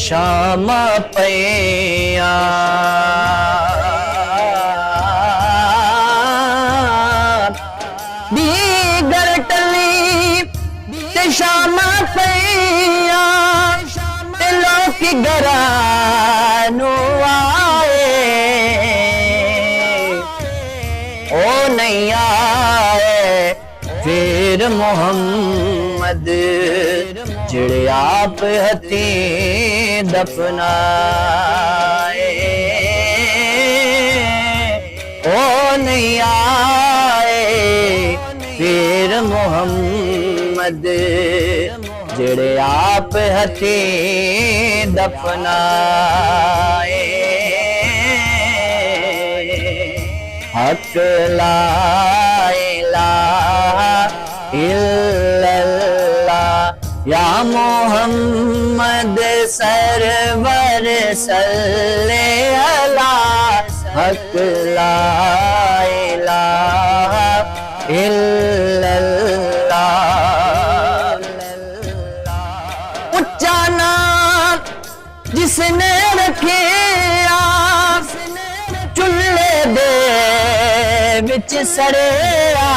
शाम पैया दीगर टली ते शाम पैया ते लोक घरानू आए ओ नहीं आए फिर मोहम्मद जिड़े आप हथी दफनाए ओ नहीं आए फिर मोहम्मद जिड़े आप हथी दफनाए हक ला इलाहा इल्लल्लाह या मोहम्मद सरवर सल्ले अला हक ला इलाहा इल्लल्लाह उच्चा नाम जिसने रखे चुल्ले दे विच सड़िया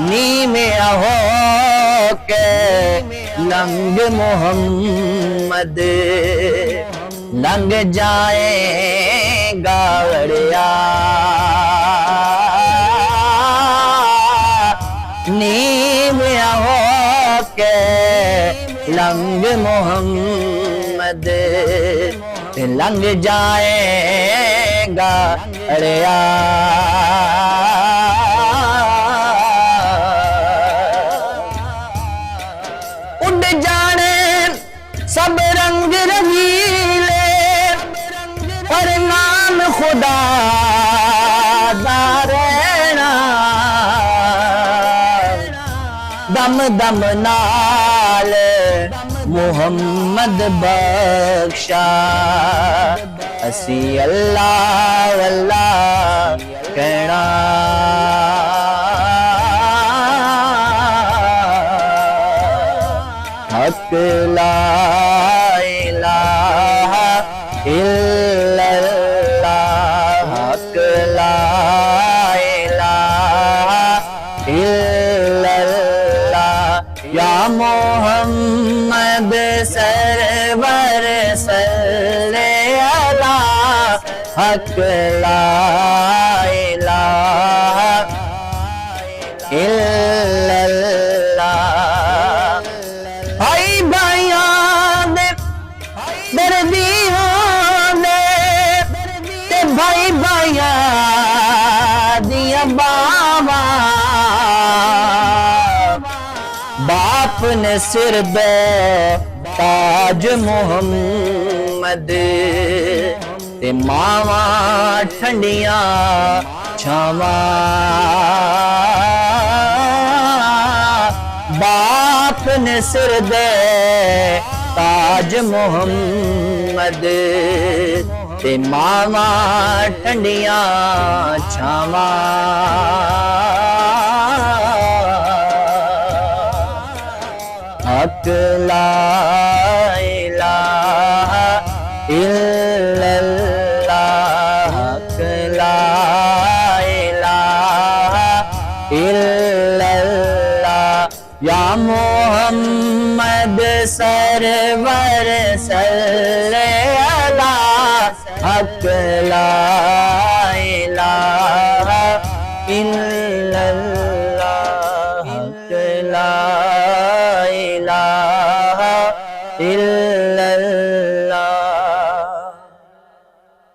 नी में हो के लंग मोहम्मद लंग जाए गावड़िया नी में हो के लंग मोहम्मद लंग जाएगा अड़िया उड़ जाने सब रंग रंगीले पर नाम खुदा दा रहना दम दम नाल मोहम्मद बख्शा असी अल्लाह वल्लाह कहना हक ला इलाहा इल्लल्लाह हक ला इलाहा इल्लल्लाह या मोहम्मद सरवर सल्ले अला हक ला इलाहा इल्लल्लाह भाई भाइयां दे दर्दियां दे ते भाई भाइयां दिया बावा बाप ने सिर दे ताज मोहम्मद ते मावा ठंडिया छावा बाप ने सिर दे ताज मोहम्मद ते मावा ठंडिया छावा हक ला इलाहा इल्लल्लाह हक ला इलाहा इल्लल्लाह या मोहम्मद सरवर सल्ले अला हक ला